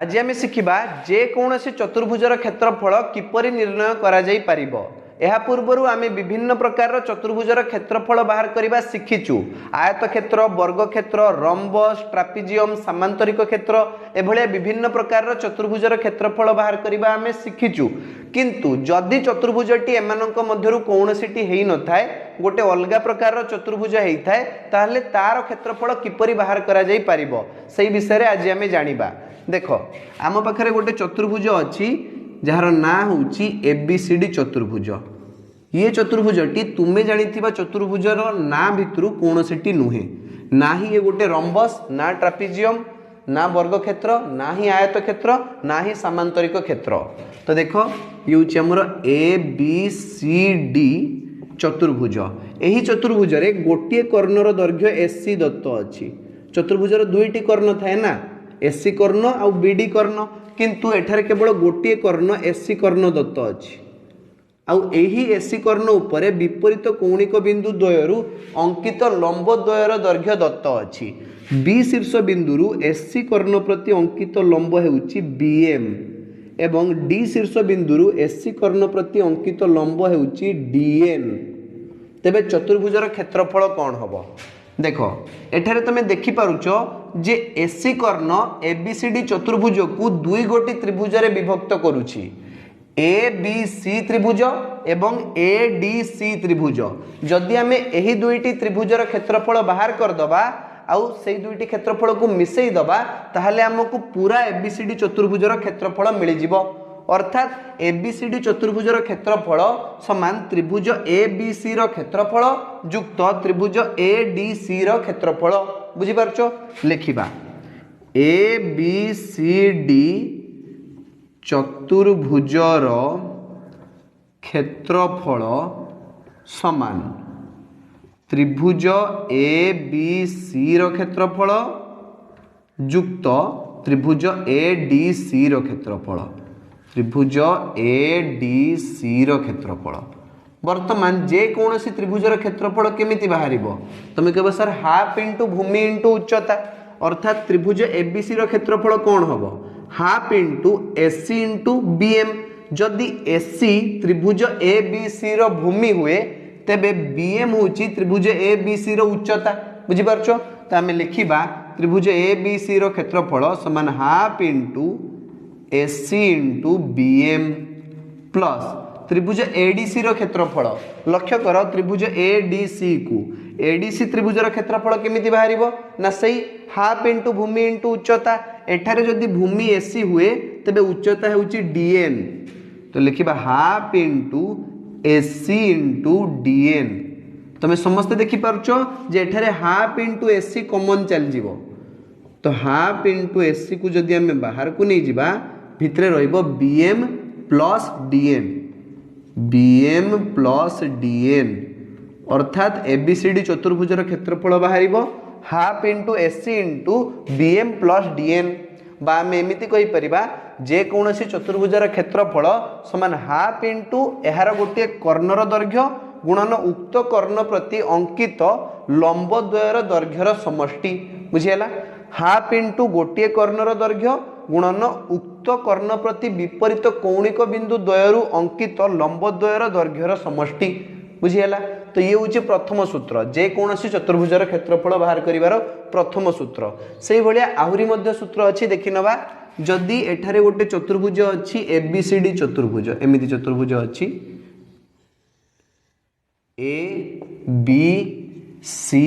आज आम शिखा जेकोसी चतुर्भुजर क्षेत्रफल किपरि निर्णय करा जाई पारिबो। यह पूर्वर आम विभिन्न प्रकार चतुर्भुजर क्षेत्रफल बाहर करने शिखीचु। आयत क्षेत्र, वर्ग क्षेत्र, रंबस, ट्रापिजियम, सामांतरिक क्षेत्र एभलिया विभिन्न प्रकार चतुर्भुजर क्षेत्रफल बाहर करने आम शिखीचु। किंतु जदि चतुर्भुजटी एमानक मध्यरु कौनसीटी हेई न थाए, गोटे अलग प्रकार चतुर्भुज होता है, ताहले तार क्षेत्रफल किपरि बाहर करा जाई पारिबो सेही विषय आज आम जानिबा। देख आम पाखरे गोटे चतुर्भुज अच्छी जार ना हूँ एबीसीडी चतुर्भुज। ये चतुर्भुजटी तुम्हें जानी चतुर्भुजर ना भितर कौन सी नुहे, ना ही ये गोटे रंबस, ना ट्रापिजियम, ना वर्ग क्षेत्र, ना ही आयत क्षेत्र, ना ही सामांतरिक क्षेत्र। तो देख ये हूँ आमर ए बी सी डी चतुर्भुज। यही चतुर्भुज गोटे कर्णर दैर्घ्य एसी दत्त अच्छी। चतुर्भुजर दुईटी कर्ण थाए ना, एसी कर्ण आउ बीडी कर्ण, किंतु एठारे केवल गोटे कर्ण एसी कर्ण दत्त अच्छी। आउ एही एसी कर्ण उपरे विपरीत कौणिक बिंदु द्वयरु अंकित लंब द्वयर दैर्घ्य दत्त अच्छी। बी शीर्ष बिंदुरु एसी कर्ण प्रति अंकित लंब हेउची बीएम एवं डी शीर्ष बिंदुरु एसी कर्ण प्रति अंकित लंब हेउची डीएन। तेबे चतुर्भुजर क्षेत्रफल कौन हबो? देख एठारे तुम देखिपारुच जे एसी कर्ण एबीसीडी चतुर्भुज को दुई गोटी त्रिभुज विभक्त करुछि, ए बी सी त्रिभुज एवं ए डी सी त्रिभुज। जदि आम यही दुईटी त्रिभुजर क्षेत्रफल बाहर करदबा आउ से दुईटी क्षेत्रफल को मिसई दबा, ताहले हमको पूरा एबीसीडी चतुर्भुजर क्षेत्रफल मिल जिवो। अर्थात एबीसीडी चतुर्भुजर क्षेत्रफल समान त्रिभुज ए बी सी क्षेत्रफल युक्त त्रिभुज ए डी सी क्षेत्रफल। बुझिपारछ? लिखिबा ए बी सी डी चतुर्भुजर क्षेत्रफल समान त्रिभुज ए बी सी क्षेत्रफल युक्त त्रिभुज ए डी सी क्षेत्रफल। त्रिभुज ए डी सी क्षेत्रफल वर्तमान जेकोसी त्रिभुजर क्षेत्रफल केमिति बाहरिबो? तुम कहबो सर हाफ इंटू भूमि इंटू उच्चता, अर्थात त्रिभुज एबीसी क्षेत्रफल कौन हम? Half into AC into BM. जदि एसी त्रिभुज ए बी सी भूमि हुए, तेबे बीएम होची त्रिभुज ए बी सी उच्चता। बुझिपारछ? तो आम लिखिबा त्रिभुज ए बी सी क्षेत्रफल समान half into AC into BM plus त्रिभुज एडीसी क्षेत्रफल। लक्ष्य कर त्रिभुज एडीसी को एडीसी त्रिभुजर क्षेत्रफल केमिति बाहरिबो ना सही हाफ इंटू भूमि इंटू उच्चता। एठारे जदि भूमि एसी हुए तेबे उच्चता हेउची डीएन। तो लिखिबा half into AC into DN. तुम समस्त देखि पारुछ जे एठारे हाफ इंटू एसी कॉमन चल जिवो। तो हाफ इंटू एसी को जदि आम बाहर को नहीं जिबा, भितरे रहिबो BM plus DN, BM plus DN. अर्थात एबीसीडी चतुर्भुजर क्षेत्रफल बाहरिबो half into AC into BM plus DN. बा आम एमिति कहि परिबा जेकोसी चतुर्भुजर क्षेत्रफल समान हाफ इंटू एहार गोटे कर्णर दैर्घ्य गुणन उक्त कर्ण प्रति अंकित लंब द्वयर दैर्घ्यर समष्टि। बुझिएला? हाफ इंटू गोटे कर्णर दैर्घ्य गुणन उक्त कर्ण प्रति विपरीत कौणिक बिंदु द्वयरु अंकित लंब द्वयर दैर्घ्यर समष्टि। बुझिएला? तो ये हूँ प्रथम सूत्र, जेकोसी चतुर्भुजर क्षेत्रफल बाहर करिवार प्रथम सूत्र। से भलिया आहुरी मध्य सूत्र अच्छी देखि नबा। जदि एठारे गोटे चतुर्भुज अच्छी एबीसीडी चतुर्भुज, एमिति चतुर्भुज अच्छी ए बी सी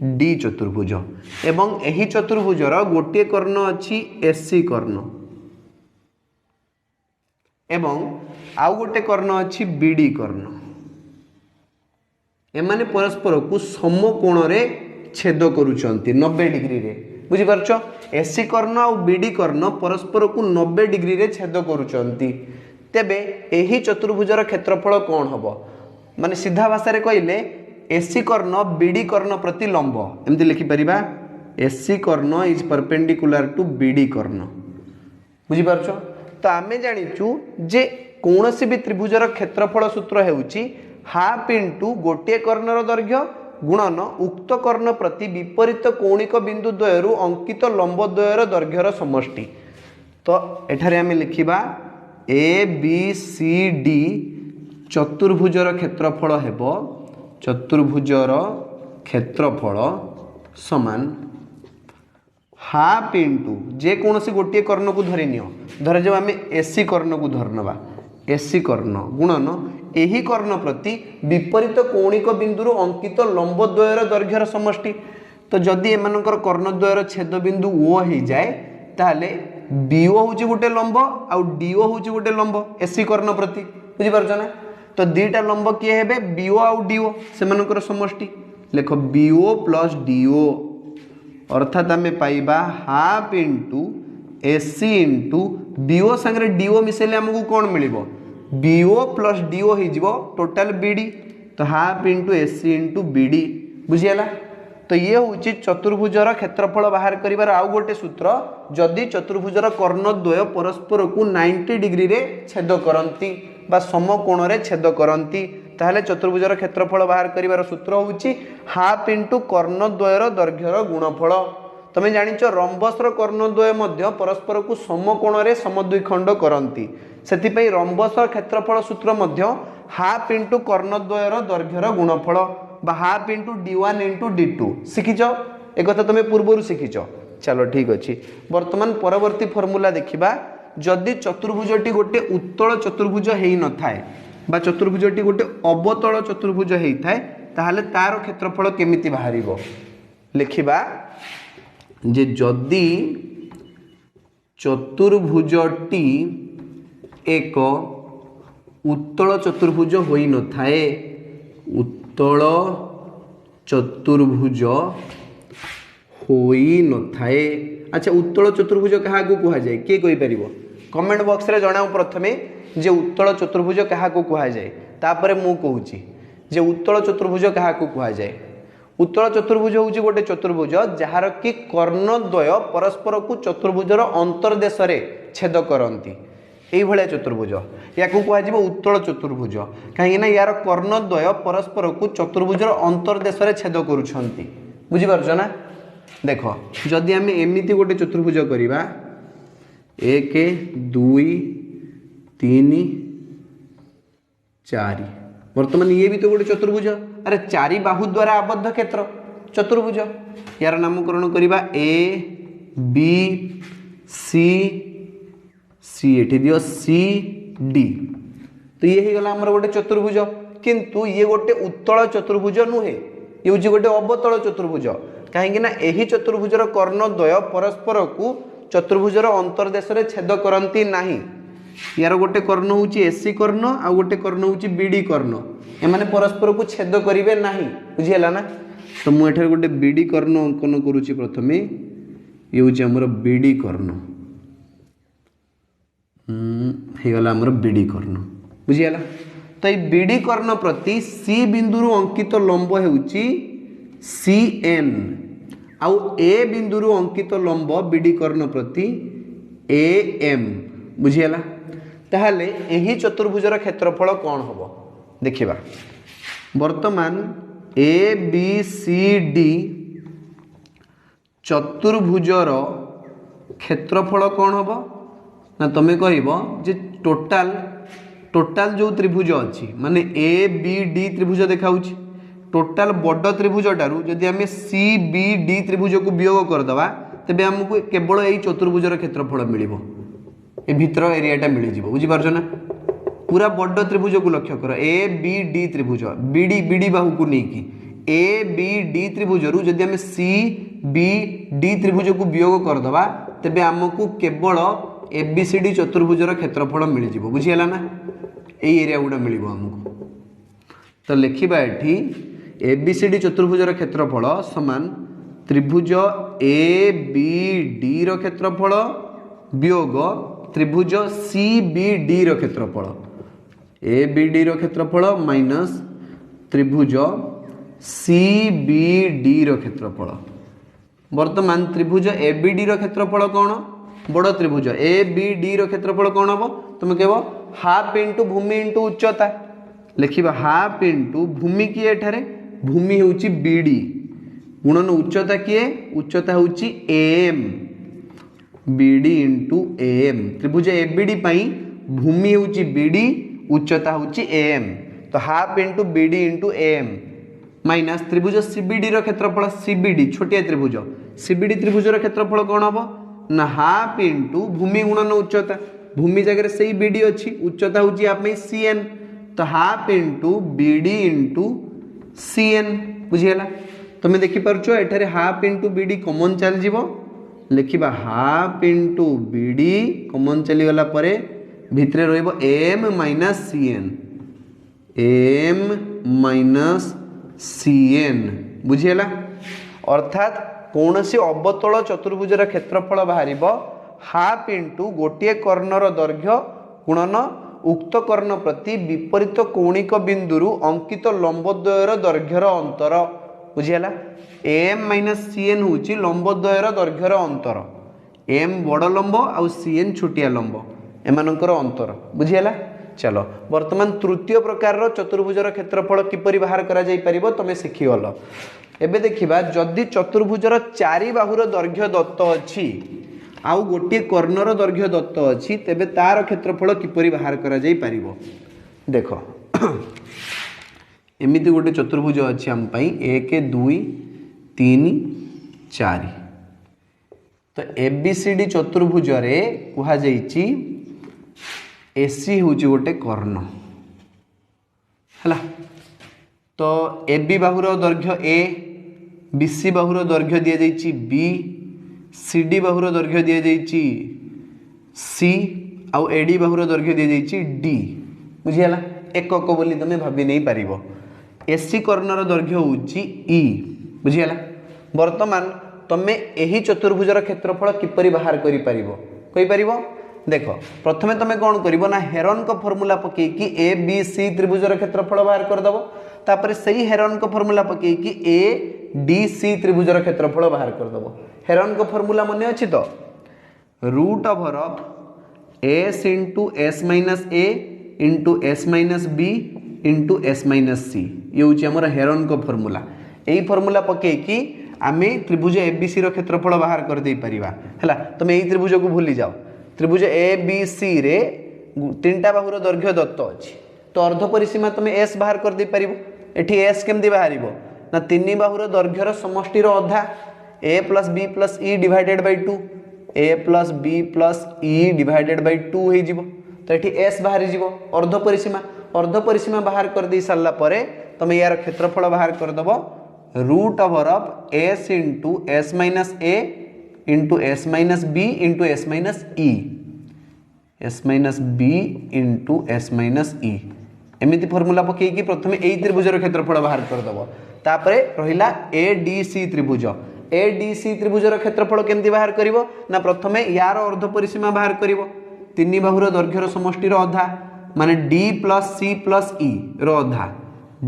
डी चतुर्भुज एवं एही चतुर्भुजर गोटे कर्ण अच्छी एसी कर्ण एवं आउ गोटे कर्ण अच्छी बीडी कर्ण। एमाने परस्पर को समकोण रे छेद करुचंती 90 डिग्री रे। बुझिपारछ? एसी कर्ण और बीडी कर्ण परस्पर को 90 डिग्री रे छेद करुचंती। तेबे एही चतुर्भुजर क्षेत्रफल कौन हबो? माने सीधा भाषा रे कहले एसी कर्ण बीडी कर्ण प्रति लंब। एमती लिखि परिबा एसी कर्ण इज परपेंडिकुलर टू बीडी कर्ण। बुझिपारछ? तो आमे जानिचु जे कोनोसी भी त्रिभुजर क्षेत्रफल सूत्र हेउची हाफ इंटू गोटे कर्णर दैर्घ्य गुणन उक्त कर्ण प्रति विपरीत कौणिक बिंदु द्वयरु अंकित लंब द्वयर दैर्घ्यर समष्टि। तो एठारे आम लिखा ए बी सी डी चतुर्भुजर क्षेत्रफल हेब चतुर्भुजर क्षेत्रफल समान हाफ इंटू जेकोसी गोटे कर्ण को धरी नियो धर जो आम एसी कर्ण को धरनवा एसी कर्ण गुणन यही कर्ण प्रति विपरीत कौणिक बिंदु अंकित लंब द्वयर दैर्घ्यर समष्टि। तो जदि एमानकर कर्णद्वयर छेद बिंदु ओ हो जाए ताहले बीओ हूँ गोटे लंब आउ डीओ हूँ गोटे लंब एसी कर्ण प्रति बुझीपार ना। तो दीटा लंब किए हेबे बीओ आउ डीओ से समष्टि लेख बीओ प्लस डीओ अर्थात आम पाइबा half into AC into BO सांगे डीओ मिसेले आमको कौन मिल बीओ प्लस डीओ हो टोटाल बीडी तो half into AC into BD बुझीगला। तो ये हूँ चतुर्भुजर क्षेत्रफल बाहर कर आउ गोटे सूत्र जदि चतुर्भुजर कर्णद्वय परस्पर को 90 डिग्री रे छेद करती बा समकोण रे छेद करती ताहले चतुर्भुजर क्षेत्रफल बाहर कर सूत्र हूँ हाफ इंटू कर्णद्वयर दैर्घ्यर गुणफल। तुम्हें जानिच रंबसर कर्णद्वय मध्य परस्पर को समकोण रे समद्विखंड करती से रंबसर क्षेत्रफल सूत्र मध्य हाफ इंटू कर्णद्वयर दैर्घ्यर गुणफल बा half into d1 into d2 शिखिच एक तुम्हें पूर्व शिखिच। चलो ठीक अच्छे बर्तमान परवर्ती फर्मूला देखा जदि चतुर्भुजटी गोटे उत्तल चतुर्भुज हो न थाए बा चतुर्भुजटी गोटे अवतल चतुर्भुज होता है ताहले तार क्षेत्रफल केमिति बाहरिबो लिखिबा जे जदि चतुर्भुजटी एक उत्तल चतुर्भुज होई न थाए उत्तल चतुर्भुज होई न थाए। अच्छा उत्तल चतुर्भुज क्या कह जाए किए कहि परिबो कमेंट बॉक्स रे जणाओ प्रथमे जे उत्तल चतुर्भुज क्या कह जाए तापरे मु कहूची जे उत्तल चतुर्भुज क्या कह जाए। उत्तल चतुर्भुज हूँ गोटे चतुर्भुज जार कि कर्णद्वय परस्पर को चतुर्भुजर अंतर्देश छेद करती यही चतुर्भुज या कह उत्तल चतुर्भुज कहीं यार कर्णद्वय परस्पर को चतुर्भुजर अंतर्देश छेद करुँच बुझीपार ना। देख जदि आम एमती गोटे चतुर्भुज करवा 1 2 3 4 बर्तमान ये भी तो गोटे चतुर्भुज अरे 4 बाहु द्वारा आबद्ध क्षेत्र चतुर्भुज यार नामकरण करवा ए बी सी सी एठी दियो सी डी तो ये गला हमर गोटे चतुर्भुज किंतु ये गोटे उत्तल चतुर्भुज नुहे ये हूँ गोटे अवतल चतुर्भुज कहीं यही चतुर्भुजर कर्णद्वय परस्पर को चतुर्भुजर अंतर्देश छेद करती नहीं। यार गोटे कर्ण हूँ एसी कर्ण आ गोटे कर्ण हूँ बीडी कर्ण एमाने परस्पर को छेद करेंगे ना बुझीगला ना। तो मुझे गोटे बीडी कर्ण अंकन करुच्ची प्रथमे ये हूँ आमर बीडी कर्ण गला आमर बीडी कर्ण बुझीगला। तो ये बीडी कर्ण प्रति सी बिंदु अंकित लंब होउची सी एन आउ ए बिंदु अंकित लंब बीडी कर्ण प्रति ए एम बुझीगला। ताहले यही चतुर्भुजर क्षेत्रफल कौन हम देखिबा वर्तमान ए बी सी डी चतुर्भुजर क्षेत्रफल कौन हम ना तुम्हें कह टोटाल टोटाल जो त्रिभुज अच्छी माने ए बी डी त्रिभुज देखा टोटाल बड़ त्रिभुज टारू जदि आम सी बी डी त्रिभुज को वियोग करदे तेबे आमको केवल यही चतुर्भुजर क्षेत्रफल मिल ए भितर एरियाटा मिल जाव बुझीपार ना। पूरा बड़ त्रिभुज को लक्ष्य कर ए बी डी त्रिभुज बीडी बीडी बाहु को लेकिन ए बी डी त्रिभुज जदि आम सी बी डी त्रिभुज को वियोग करदे तेबे आमको केवल ए बी सी डी चतुर्भुजर क्षेत्रफल मिल जाव बुझीगला ना यही एरिया गुड़ा मिल आमको। तो लिखा ये ए बी सी डी चतुर्भुजर क्षेत्रफल समान त्रिभुज ए बी डी रो क्षेत्रफल वियोग त्रिभुज सी बी डी रो क्षेत्रफल ए बी डी रो क्षेत्रफल माइनस त्रिभुज सी बी डी रो क्षेत्रफल। वर्तमान त्रिभुज ए बी डी रो क्षेत्रफल कौन बड़ त्रिभुज ए बी डी रो क्षेत्रफल कौन हम तुम कह हाफ इंटू भूमि इंटू उच्चता लिखा हाफ इंटू भूमि किए एठारे भूमि हूँ बीडी गुणन उच्चता किए उच्चता हूँ एम BD इंटू AM त्रिभुज ABD पाई भूमि होची BD उच्चता होची AM तो half into BD into AM minus त्रिभुज CBD रो क्षेत्रफल CBD छोटिया त्रिभुज CBD त्रिभुज रो क्षेत्रफल कौन हम ना हाफ इंटू भूमि गुणन उच्चता भूमि जगह से BD अच्छी उच्चता होची आप में CN तो half into BD into CN बुझीगला तुम्हें देखि पारछो एठारे हाफ इंटू BD कॉमन चल जीवो लिखिबा हाफ इंटू BD कॉमन चली गला परे भितरे रहइबो AM minus CN AM minus CN बुझीगला अर्थात कौन सी अवतल चतुर्भुजर क्षेत्रफल बाहर हाफ इंटू गोटे कर्णर दैर्घ्य गुणन उक्त कर्ण प्रति विपरीत कौणिक बिंदुरु अंकित लंबद्वयर दैर्घ्यर अंतर बुझीगला AM माइनस CN हूँ लंबद्वयर दैर्घ्यर अंतर M बड़ लंब आउ CN छोटिया लंब एमानकर अंतर बुझीगला चलो वर्तमान तृतीय प्रकार चतुर्भुजर क्षेत्रफल किपरि बाहर करा जाई परिबो तमे शिखिगल एबे देखिबा जदि चतुर्भुजर चारि बाहुर दैर्घ्य दत्त अछि आउ गोटे कर्णर दैर्घ्य दत्त अछि तेबे तार क्षेत्रफल किपरि बाहर करा जाई परिबो देखो एमिति गोटे चतुर्भुज अछि हम पई 1 2 3 4 तो ABCD चतुर्भुज रे कुहा जाईची AC होची गोटे कर्ण हला तो AB बाहुर दैर्घ्य A BC बाहुर दैर्घ्य दिया जाईची B CD बाहुर दैर्घ्य दिया जाईची C आउ AD बाहुर दैर्घ्य दिया जाईची D बुझियाला एकक बोली तमे भाबी नहीं पारिबो AC कर्णर दैर्घ्य होची E बुझियाला वर्तमान तमे एही चतुर्भुजर क्षेत्रफल किपरि बाहर करि पारिबो कहि पारिबो देखो प्रथमे तमे कोन करिवो ना हेरन को फार्मूला पके कि ABC त्रिभुजर क्षेत्रफल बाहर कर दबो तापर सही हेरन को फार्मूला पके कि ADC त्रिभुजर क्षेत्रफल बाहर कर दबो हेरन को फार्मूला मने अछि तो root over of S into S minus A into S minus B into S minus C ये होची हमर हेरन को फार्मूला एही फार्मूला पके कि आमे त्रिभुज ABC रो क्षेत्रफल बाहर कर दे परिबा हला तमे एही त्रिभुज को भूली जाओ त्रिभुज ABC रे तीनटा बाहुर दैर्घ्य दत्त अछि तो अर्ध परिसीमा तमे S बाहर कर दे परिबो एठी S केमदी बाहरिबो ना तीन बाहुर दैर्घ्यर समष्टि रो अधा A plus B plus E divided by 2 A plus B plus E divided by 2 हे जिवो तो एठी S बाहरी जिवो अर्ध परिसीमा बाहर कर दे सारला परे तमे यार क्षेत्रफल बाहर कर दबो root over of S into S minus A into S minus B into S minus E S minus B into S minus E एमिति फॉर्मूला पके कि प्रथमे एई त्रिभुजर क्षेत्रफल बाहर कर दबो तापरे रहिला ADC त्रिभुज ADC त्रिभुजर क्षेत्रफल केमति बाहर करिवो ना प्रथमे यार अर्ध परिसीमा बाहर करिवो तीन बाहुर दैर्घ्यर समष्टि रो अधा माने D plus C plus E रो अधा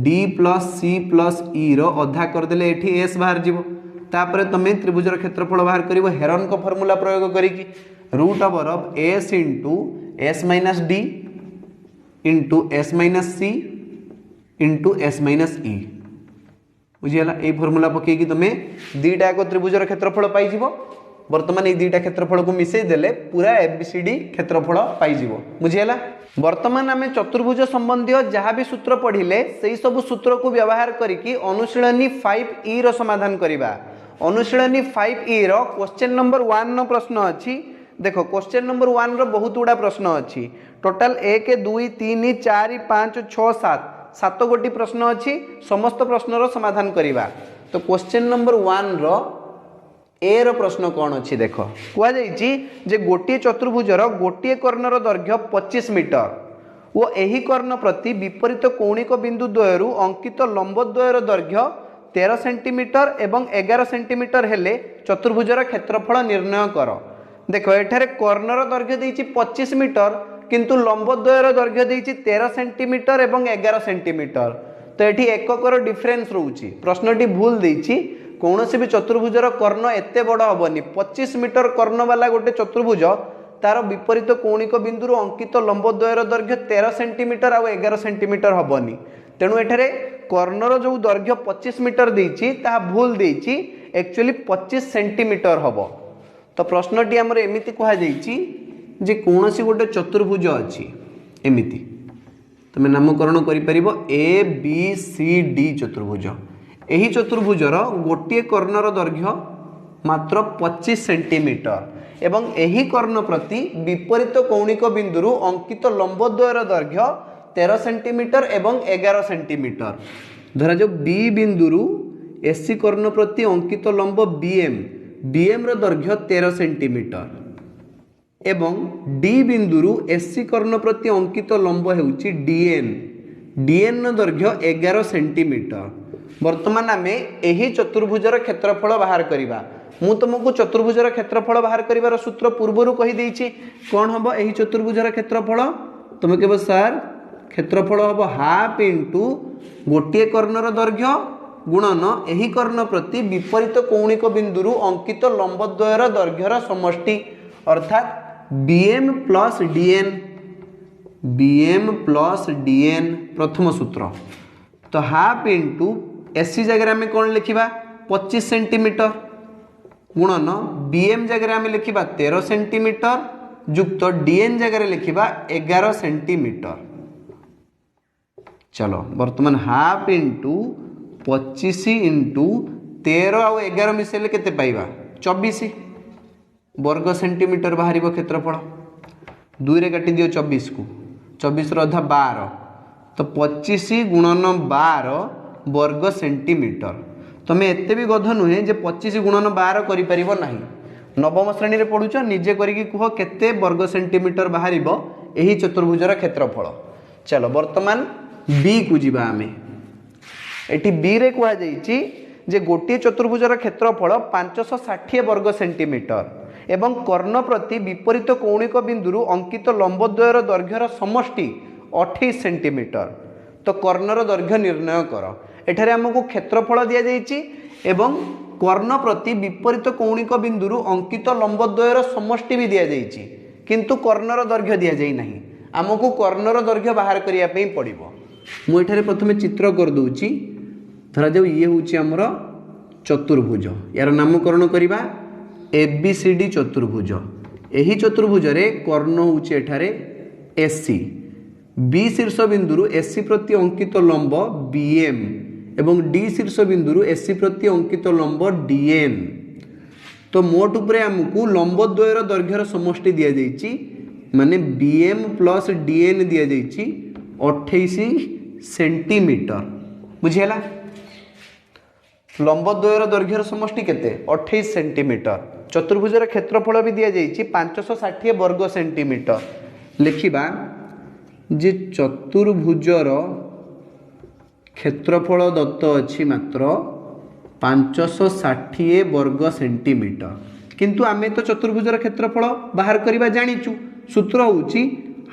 D plus C plus E रो अधा कर देले एठी S बाहर जीवो तापरे तमे त्रिभुजर क्षेत्रफल बाहर करिवो हेरन को फार्मूला प्रयोग करिकि root over of S into S minus D into S minus C into S minus E बुझियाला ए फार्मूला पके कि तमे दीटा को त्रिभुजर क्षेत्रफल पाई जीवो वर्तमान ए दीटा क्षेत्रफल को मिसई देले पूरा ABCD क्षेत्रफल पाई जीवो बुझियाला वर्तमान आमे चतुर्भुज संबंधी जहाँ भी सूत्र पढ़िले सेही सब सूत्र को व्यवहार करिकि अनुशीलनी 5E रो समाधान करिबा अनुशीलनी 5E रो क्वेश्चन नंबर 1 नो प्रश्न अछि देखो क्वेश्चन नंबर 1 रो बहुत गुडा प्रश्न अछि टोटल 1 2 3 4 5 6 7 7 गोटी प्रश्न अछि समस्त प्रश्न रो समाधान करिबा तो क्वेश्चन नंबर 1 रो ए रो प्रश्न कौन अच्छी देख कह जे गोटे चतुर्भुजर गोटे कर्णर दैर्घ्य 25 मीटर वो एही कर्ण प्रति विपरीत कौणिक बिंदु द्वयरु अंकित लंबद्वयर दैर्घ्य 13 सेंटीमीटर एवं 11 सेंटीमीटर हेले चतुर्भुजर क्षेत्रफल निर्णय कर देख एठारे कर्णर दैर्घ्य देइछि 25 मीटर किंतु लंबद्वयर दैर्घ्य देइछि 13 सेंटीमीटर एवं 11 सेंटीमीटर तो एठी एककर डिफरेंस रहउछि प्रश्नटी भूल देइछि कौन भी चतुर्भुजर कर्ण एते बड़ हेनी 25 मीटर कर्ण वाला गोटे चतुर्भुज तार विपरीत कौणिक बिंदु अंकित लंबद्वयर दैर्घ्य 13 सेंटीमीटर आ 11 सेंटीमीटर हेनी तेणु एठारे कर्णर जो दैर्घ्य 25 मीटर देइछि ताहा भूल देइछि एक्चुअली 25 सेंटीमीटर हम तो प्रश्नटी आमर एमिति कहा जे कौन सी गोटे चतुर्भुज अच्छी एमिति तुम नामकरण कर ए बी सी डी चतुर्भुज। यही चतुर्भुजर गोटे कर्णर दैर्घ्य मात्र 25 सेंटीमीटर एवं यही कर्ण प्रति विपरीत कौणिक बिंदु अंकित लंबद्वयर दैर्घ्य 13 सेंटीमीटर एवं 11 सेंटीमीटर। धरा जो बी बिंदु एसी कर्ण प्रति अंकित लंब बीएम दैर्घ्य 13 सेंटीमीटर एवं डी बिंदु एसी कर्ण प्रति अंकित लंब हेउची डीएन दैर्घ्य 11 सेंटीमीटर। वर्तमान आम यही चतुर्भुजर क्षेत्रफल बाहर करवा। मु तुमको चतुर्भुजर क्षेत्रफल बाहर कर सूत्र पूर्वर कहीदे कौन हम यही चतुर्भुजर क्षेत्रफल तुम कह सर क्षेत्रफल हम हाफ इंटू गोटे कर्णर दैर्घ्य गुणन यही कर्ण प्रति विपरीत कौणिक बिंदु अंकित लंबद्वयर दैर्घ्यर समष्टि अर्थात बीएम प्लस डीएन प्रथम सूत्र। तो हाफ इंटू एसी जगह आम कौन लिखा 25 सेंटीमीटर गुणन बीएम जगह आम लिखा 13 सेंटीमीटर युक्त डीएन जगह लिखा 11 सेंटीमीटर। चलो वर्तमान हाफ इंटू 25 इंटू 13 आउ 11 मिसेले केते पाइबा 24 वर्ग सेंटीमीटर बाहर क्षेत्रफल। 2 रे काटी दियो 24 को 24 अधा 12 तो 25 गुणन 12 वर्ग सेंटीमीटर। तुम्हें एते भी गध नुहे जे 25 गुणन 12 करिपरिबो नाही। नवम श्रेणी रे पढुछ निजे करिकी कुह केते वर्ग सेंटीमीटर बाहर यही चतुर्भुजर क्षेत्रफल। चलो वर्तमान बी को जीवा आमे। एटी बी रे कहा जाइछि जे गोटे चतुर्भुजर क्षेत्रफल 560 वर्ग सेंटीमीटर एवं कर्ण प्रति विपरीत कौणिक बिंदु अंकित लंबद्वयर दैर्घ्यर समष्टि 28 सेंटीमीटर। तो कर्णर दैर्घ्य निर्णय कर। एठारे हमको क्षेत्रफल दिया जाइछि एवं कर्ण प्रति विपरीत कौणिक बिंदु अंकित लंबद्वयर समष्टि भी दिया जाइछि किंतु कर्णर दैर्घ्य दिया जाई नहीं। आमको कर्णर दैर्घ्य बाहर करिया पई पड़िबो। मु एठारे प्रथमे चित्र कर दूची। धरा जाऊ ये होची हमर चतुर्भुज। यार नामकरण करिबा एबीसीडी चतुर्भुज। एही चतुर्भुज रे कर्ण होची एठारे एसी बी शीर्ष बिंदु एसी प्रति अंकित लंब बीएम एवं डी शीर्ष बिंदु एसी प्रति अंकित लंब डीएन। तो मोट उपरे हमको लंबद्वयर दैर्घ्यर समष्टि दिया जाइछि माने बीएम प्लस डीएन दिया जाइछि 28 सेंटीमीटर। बुझिला लंबद्वयर दैर्घ्यर समष्टि केते 28 सेंटीमीटर। चतुर्भुजर क्षेत्रफल भी दिया जाइछि 560 वर्ग सेंटीमीटर। लिखिबा जे चतुर्भुजर क्षेत्रफल दत्त अछि मात्र 560 वर्ग सेंटीमीटर। किंतु आमे तो चतुर्भुजर क्षेत्रफल बाहर करबा जानिचु। सूत्र होची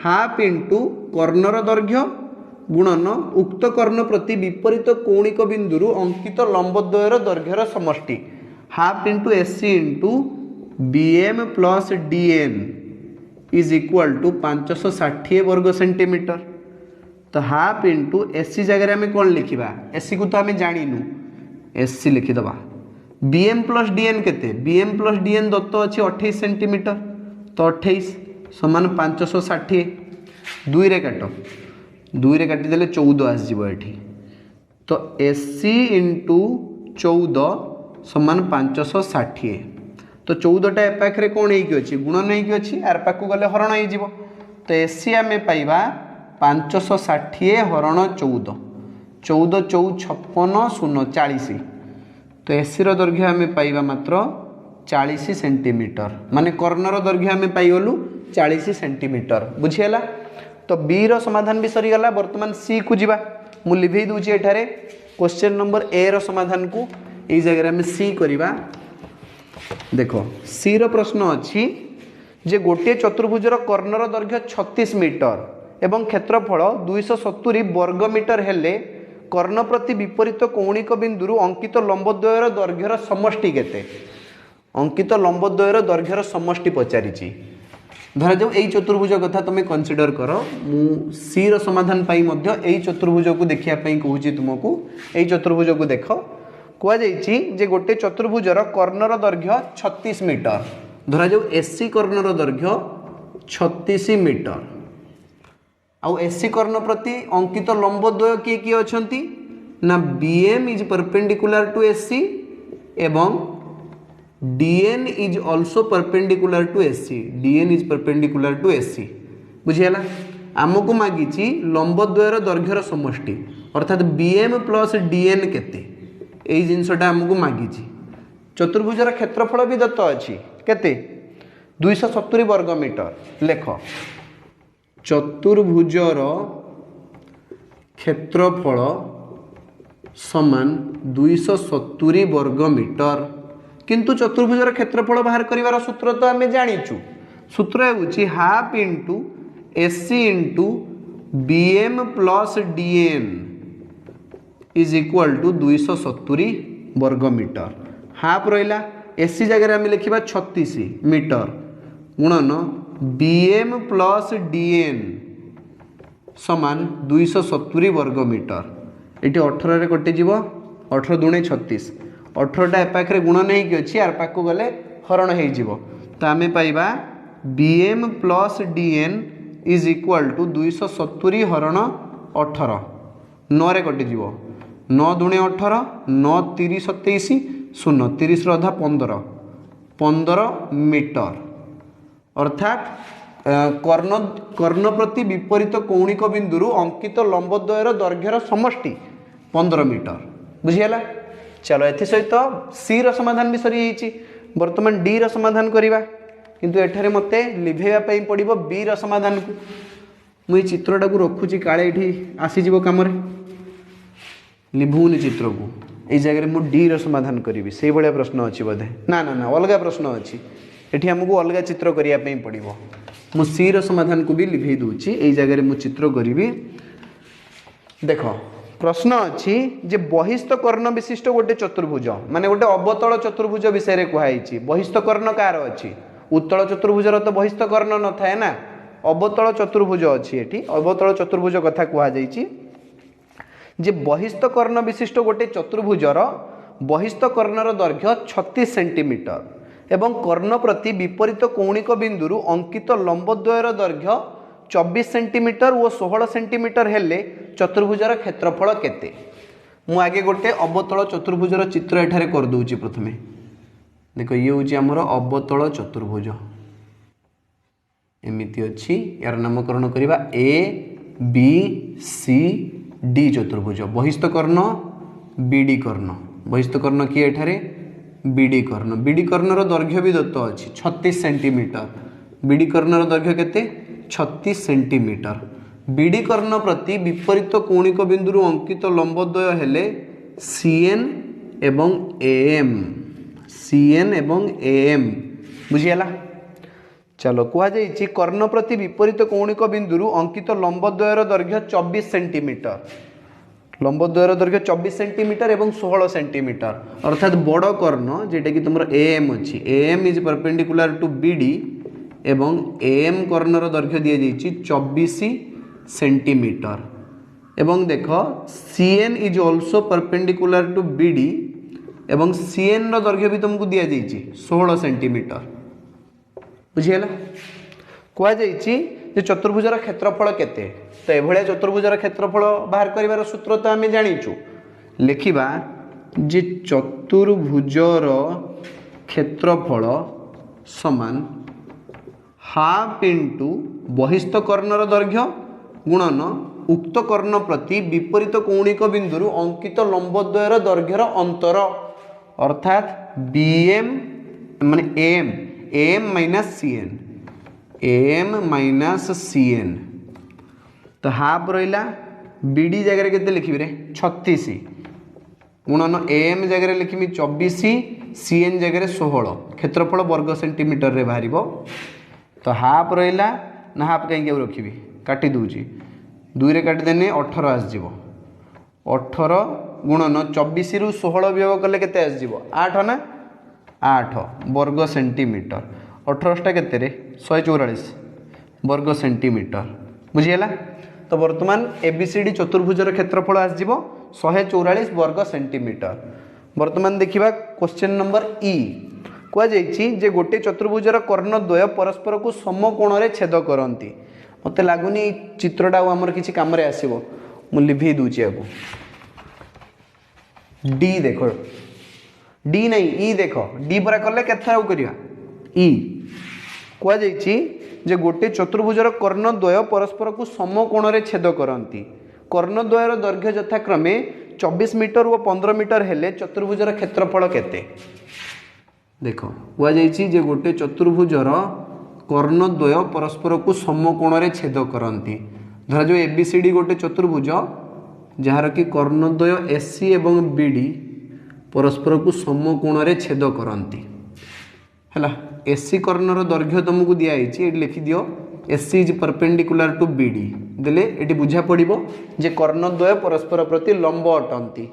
हाफ इंटू कर्णर दैर्घ्य गुणन उक्त कर्ण प्रति विपरीत कौणिक बिंदु अंकित लंबद्वयर दैर्घ्यर समष्टि half into AC into BM plus DN is equal to 560 वर्ग सेंटीमीटर। तो हाफ इंटू एसी जगह आम कौन लिखा एसी को तो आम जानिनु एसी लिखिदबा बीएम प्लस डीएन केते बीएम प्लस डीएन दत्त अच्छी 28 सेंटीमीटर। तो 28 समान 560 2 रे काट 2 रे काटिदेले 14 आसजिबो एठी। तो एसी इंटू 14 समान 560। तो 14टा ए पाखरे कौन होइकी अछि गुणन होइकी अछि आर पाखु गले हरण होई जिवो। तो एसी आमे पाइबा 560 हरण 14 14 4 56 0 40। तो एसी रो दैर्घ्य आमे पाइबा मात्र 40 सेंटीमीटर माने कर्णर दैर्घ्य आमे पाइगलु 40 सेंटीमीटर। बुझिएला। तो बी रो समाधान भी सरीगला। वर्तमान सी को जीवा। मु लिभेई दूची एठारे क्वेश्चन नंबर ए रो समाधान को एई जगह आमे सी करिबा। देखो सी रो प्रश्न अछि जे गोटे चतुर्भुजर कर्णर दैर्घ्य 36 मीटर एवं क्षेत्रफल 270 वर्ग मीटर हेले कर्ण प्रति विपरीत कौणिक बिंदु अंकित लंबद्वयर दैर्घ्यर समष्टि केते। अंकित लंबद्वयर दैर्घ्यर समष्टि पचारिछि। धरा जाऊ एई चतुर्भुज कथा तुम कनसिडर कर। मु सी रो समाधान पाई मध्य एई चतुर्भुज को देखिया पई कहूची तुमको। एई चतुर्भुज को देख कह जाइछि जे गोटे चतुर्भुजर कर्णर दैर्घ्य 36 मीटर धरा जाऊ एसी कर्णर दैर्घ्य 36 मीटर आउ एसी कर्ण प्रति अंकित लंबद्वय किए किए अछंती ना BM is perpendicular to AC एवं DN is also perpendicular to AC DN is perpendicular to AC बुझीगला आमको मागिची लंबद्वयर दैर्घ्यर समष्टि अर्थात बीएम प्लस डीएन केते एई जिनसटा आमको मागिची चतुर्भुजर क्षेत्रफल भी दत्त अछि केते 270 वर्ग मीटर लेख चतुर्भुजर क्षेत्रफल समान 270 वर्ग मीटर किंतु चतुर्भुजर क्षेत्रफल बाहर करिवार सूत्र तो आमे जानिचु सूत्र हेउची half into AC into BM plus DN is equal to 270 वर्ग मीटर हाफ रहिला एसी जगह आम लिखा 36 मीटर गुणन बीएम प्लस डीएन समान 270 वर्ग मीटर ये 18 रे कटिज 18 दूणे 36 18टा एपाखे गुणन होगी यार पाक गले हरण हो तो आम पाइबा BM plus DN is equal to 270 हरण 18 9 रे कटिज 9 दूणे 18 9 30 27 शून्य 30 अधा 15 मीटर अर्थात कर्ण प्रति विपरीत कौणिक बिंदु अंकित लंबद्वयर दैर्घ्यर समष्टि 15 मीटर बुझीगला चलो एथि सहित सी रो समाधान भी सरी जाइए बर्तमान डी रो समाधान करवा किंतु एठारे मते लिभेवा पड़ो बी रो समाधान को मुझे चित्रटा को रखुची काले ये आसीज कम लिभुनी चित्र को यही जगह मुझे डी रो समाधान करी से भाया प्रश्न अच्छी बोधे ना ना ना अलग प्रश्न अच्छी ये आमको अलग चित्र करने पड़ो मु सी रो समाधान को भी लिभे दूची यही जगह मुझे चित्र करी देख प्रश्न अच्छी जे बहिस्थ कर्ण विशिष्ट गोटे चतुर्भुज माने गोटे अवतल चतुर्भुज विषय कहुई बहिस्थ कर्ण कार अच्छी उत्तल चतुर्भुजर तो बहिस्थ कर्ण न थाए ना अवतल चतुर्भुज अच्छी एटी अवतल चतुर्भुज कथा कहुई जे बहिस्थ कर्ण विशिष्ट गोटे चतुर्भुजर बहिस्थ कर्णर दैर्घ्य 36 सेंटीमीटर एवं कर्ण प्रति विपरीत कौणिक बिंदु अंकित लंबद्वयर दैर्घ्य 24 सेंटीमीटर और 16 सेंटीमीटर हेले चतुर्भुजर क्षेत्रफल केते मु आगे गोटे अवतल चतुर्भुजर चित्र एठारे कर दूची प्रथमे देखो ये हूँ आमर अवतल चतुर्भुज एमती अच्छी यार नामकरण करवा ए बी सी डी चतुर्भुज बहिस्थ कर्ण बीडी कर्ण बहिस्थ कर्ण किए एठारे बीडी कर्णर दैर्घ्य भी दत्त अच्छी 36 सेंटीमीटर बीडी कर्णर दैर्घ्य केते 36 सेंटीमीटर बीडी कर्ण प्रति विपरीत कौणिक बिंदु अंकित लंबद्वय हेले सीएन एवं एएम बुझीगला चलो कहुई कर्ण प्रति विपरीत कौणिक बिंदु अंकित लंबद्वयर दैर्घ्य 24 सेंटीमीटर लंबद्वयर दैर्घ्य 24 सेंटीमीटर एवं 16 सेंटीमीटर अर्थात बड़ कर्ण जेटा कि तुम एएम अच्छी AM is perpendicular to BD एवं एएम कर्णर दैर्घ्य दी जाइए 24 सेंटीमीटर एवं देख CN is also perpendicular to BD एवं सीएन दैर्घ्य भी तुमको दी जाइए 16 सेंटीमीटर बुझीगला कहुई चतुर्भुजर क्षेत्रफल केते तो यह चतुर्भुजर क्षेत्रफल बाहर कर सूत्र तो आम जाचु लिखा जे चतुर्भुजर क्षेत्रफल समान हाफ इंटू बहिस्थ कर्णर दैर्घ्य गुणन उक्त कर्ण प्रति विपरीत कौणिक बिंदु अंकित लंबद्वयर दैर्घ्यर अंतर अर्थात बीएम माने एम माइनस सीएन तो हाफ रहा बीडी जगह के लिखी 36 गुणन एम जगह लिखी 24 सीएन जगह 16 क्षेत्रफल वर्ग सेंटीमीटर रे बाहर तो हाफ रहा ना हाफ कहीं रखी काटी दूची 2 रे काटिदेने 18 आसजिव 18 गुणन 24 रु 16 वियोग कले केते आसजिव 8 ना 8 वर्ग सेंटीमीटर 18टा केते रे 144 वर्ग सेंटीमीटर बुझीगला तो वर्तमान एबीसीडी चतुर्भुजर क्षेत्रफल आसजिव 144 वर्ग सेंटीमीटर। वर्तमान देखिबा क्वेश्चन नंबर ई कुआଯାଇଛି जे गोटे चतुर्भुजर कर्णद्वय परस्पर को समकोण रे छेद करती। मत लगुनि चित्रटा आमर किसी कम आसो मु लिभि दूची आपको। डी देख, डी नहीं ई देख, डी पर कले केथार करिया ई। कुआଯାଇଛି जे गोटे चतुर्भुजर कर्णद्वय परस्पर को समकोण रे छेद करती। कर्णद्वयर दैर्घ्य यथाक्रमे 24 मीटर और 15 मीटर हेले चतुर्भुजर क्षेत्रफल केते। देख कुआଯାଇଛି जे गोटे चतुर्भुजर कर्णद्वय परस्पर को समकोण रे छेद करती। धरा जो एबीसीडी गोटे चतुर्भुज जार कि कर्णद्वय एसी एवं बीडी परस्पर को समकोण रे छेद करती है। एसी कर्णर दैर्घ्य तुमको दिखाई लिखि दियो AC is perpendicular to BD देले ये बुझा पड़ो जे कर्णद्वय परस्पर प्रति लंब अटंती।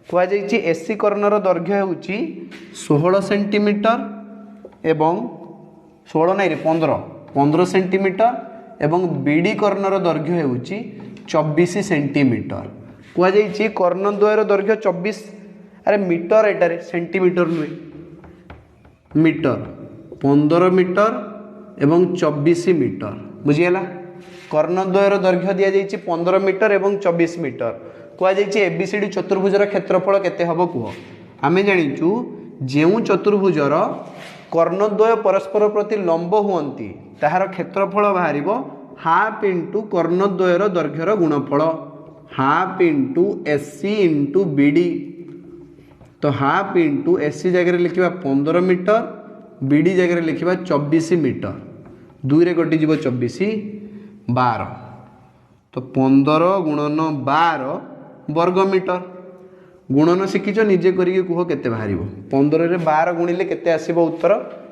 कुआଯାଇଛି एसी कर्णर दैर्घ्य होउची 16 सेंटीमीटर एवं 16 नहीं 15 सेंटीमीटर एवं बीडी कर्णर दैर्घ्य होउची 24 सेंटीमीटर। कुआଯାଇଛି कर्णद्वयर दैर्घ्य 24 अरे मीटर एटारे सेंटीमीटर नुहे मीटर 15 मीटर एवं 24 मीटर बुझीगला। कर्णद्वयर दैर्घ्य दि जाइए 15 मीटर एवं 24 मीटर। कुआଯାଇଛି एबीसीडी चतुर्भुजर क्षेत्रफल केते हबो कुह। आमे जानिचु जेउ चतुर्भुजर कर्णद्वय परस्पर प्रति लंब हुअंती ताहार क्षेत्रफल बाहरिबो हाफ इंटू कर्णद्वयर दैर्घ्यर गुणफल half into AC into BD. तो हाफ इंटू एसी जगह लिखा 15 मीटर बीडी जगह लिखा 24 मीटर 2 रे कटिज 24 12 तो 15 गुणन 12 वर्ग मीटर गुणन शिखिच निजे करिके कुह केते बाहर 15 रे 12 गुणिले केते आसीबो उत्तर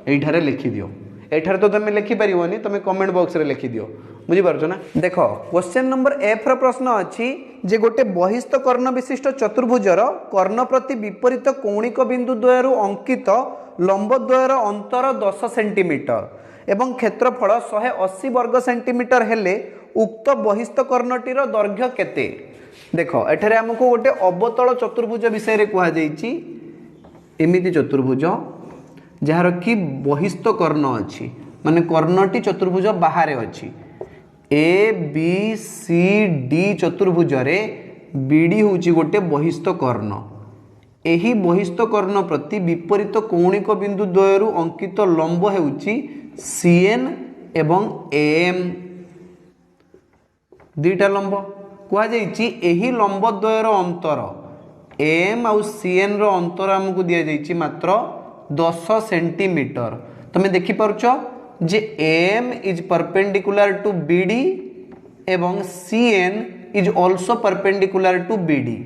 एठारे लिखि दियो। एठारे तो तुम लिखि परिवनी तुम कमेंट बॉक्स रे लिखि दियो बुझी पारछो ना। देखो क्वेश्चन नंबर एफ रो प्रश्न अछि जे गोटे बहिस्थ कर्ण विशिष्ट चतुर्भुजर कर्ण प्रति विपरीत कौणिक बिंदु द्वयरु अंकित लंब द्वयर अंतर 10 सेंटीमीटर एवं क्षेत्रफल 180 वर्ग सेंटीमीटर हेले उक्त बहिस्थ कर्णटीर दैर्घ्य केते। देखो एठारे हमको गोटे अवतल चतुर्भुज विषय रे कहा जाइछि एमिति चतुर्भुज जार कि बहिस्थ कर्ण अछि माने कर्णटी चतुर्भुज बाहर अछि। ए बी सी डी चतुर्भुज रे बीडी होछि गोटे बहिस्थ कर्ण। एही बहिस्थ कर्ण प्रति विपरीत कौणिक बिंदु द्वयरु अंकित लंब हेउछि सीएन एवं एएम दुईटा लंब। कहा जाइछि एही लंब द्वयर अंतर एम आउ सीएन रो अंतर हमको दिया जाइछि मात्र 10 सेंटीमीटर। तुम देखि पारुछ जे M is perpendicular to BD एवं CN is also perpendicular to BD.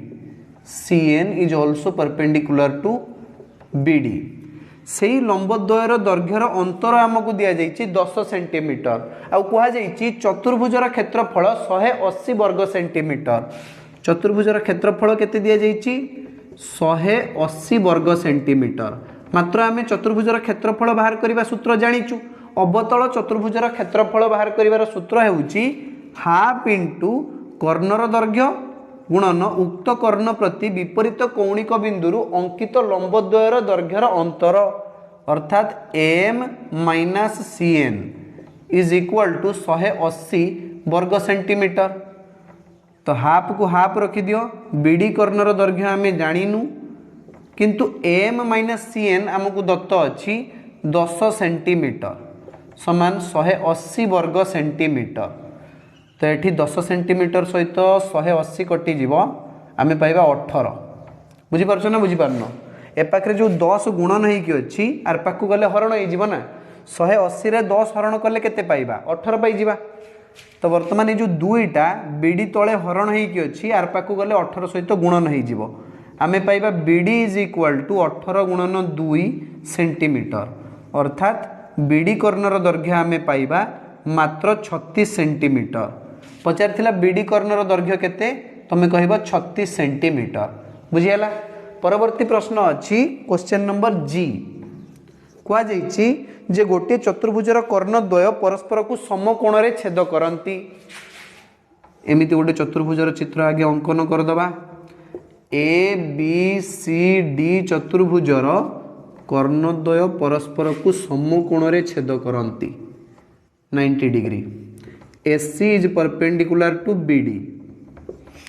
CN is also perpendicular to BD. सेही लंबद्वयर दैर्घ्यर अंतर आमको दिया जाइछि 10 सेंटीमीटर। आ कहा जाइछि चतुर्भुजर क्षेत्रफल 180 वर्ग सेंटीमीटर। चतुर्भुजर क्षेत्रफल केते दिया जाइछि 180 वर्ग सेंटीमीटर। मात्र आमे चतुर्भुजर क्षेत्रफल बाहर करिबा सूत्र जानिचु। अवतल चतुर्भुजर क्षेत्रफल बाहर करिवार सूत्र हेउछि हाफ इंटू कर्णर दैर्घ्य गुणन उक्त कर्ण प्रति विपरीत कौणिक बिंदुरु अंकित लंबद्वयर दैर्घ्यर अंतर अर्थात M minus CN is equal to 180 वर्ग सेंटीमीटर। तो हाफ को हाफ रखी दियो बीडी कर्णर दैर्घ्य आमे जानिनु किंतु एम माइनस सीएन आमको दत्त अच्छी 10 सेंटीमीटर समान 180 वर्ग सेंटीमीटर। तो ये 10 सेंटीमीटर सहित 180 कटिज आम पाइबा 18 बुझीपार ना बुझीपारन। ए पाखे जो 10 गुणन होगी आर पाक गले हरण हो 180 रे 10 हरण कले केते पाइबा 18 पाइबा। तो वर्तमान ये जो दुईटा बीडी तले हरण होगी आर पाक गले 18 सहित गुणन हो आमे पाइबा बीडी इज इक्वल टू 18 गुणन 2 सेंटीमीटर अर्थात बीडी कर्णर दैर्घ्य आमे पाइबा मात्र 36 सेंटीमीटर। पचार बीडी कर्णर दैर्घ्य केते तमे कहबा 36 सेंटीमीटर बुझियाला। परवर्ती प्रश्न अछि क्वेश्चन नंबर जी। कहा जाइछि जे गोटे चतुर्भुजर कर्णद्वय परस्पर को समकोण रे छेद करंती। एमिति गोटे चतुर्भुजर चित्र आगे अंकन कर दबा। ए बी सी डी चतुर्भुजर कर्णद्वय परस्पर को समकोण रे छेद करती 90 degree. AC is perpendicular to BD.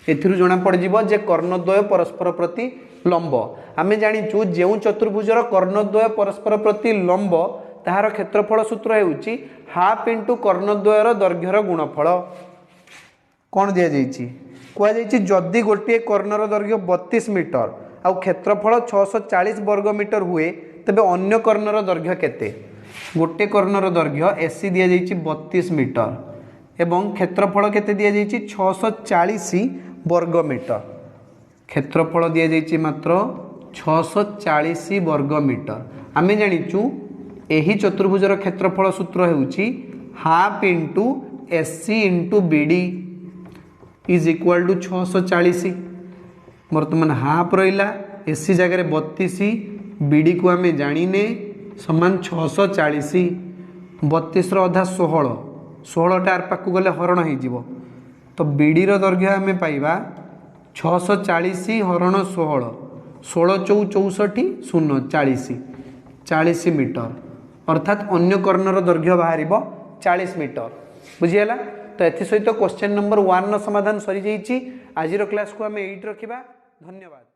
एथिरु जना पड़ जिवो जे कर्णद्वय परस्पर प्रति लंब। आमे जानिचु जेउ चतुर्भुजर कर्णद्वय परस्पर प्रति लंब ताहार क्षेत्रफल सूत्र हेउची हाफ इंटू कर्णद्वयर दैर्घ्यर गुणफल। कौन दिया जाइछि कुआ जाइछि जदि गोटे कर्णर दैर्घ्य 32 मीटर आउ क्षेत्रफल 640 वर्ग मीटर हुए तबे अन्य कर्णर दैर्घ्य केते। गोटे कर्णर दैर्घ्य एसी दिया जाइछि 32 मीटर एवं क्षेत्रफल केते दिया जाइछि 640 वर्ग मीटर। क्षेत्रफल दिया जाइछि मात्र 640 वर्ग मीटर। आमे जानिचु एही चतुर्भुजर क्षेत्रफल सूत्र हेउची half into SC into BD is equal to 640। वर्तमान हाफ रहिला एससी जगह 32 बीडी को आमे जानिने समान 640। 32 अधा 16 16 आर पाकु गले हरण हो जीवो तो बीडी रो दैर्घ्य आमे पाइबा 640 हरण 16 16 चौ 64 0 40 40 मीटर अर्थात अन्य कर्णर दैर्घ्य बाहर 40 मीटर। बुझीगला तो एथि सहित क्वेश्चन नंबर 1 समाधान सरी जाइछि। आज क्लास को आमे एइट रखिबा। धन्यवाद।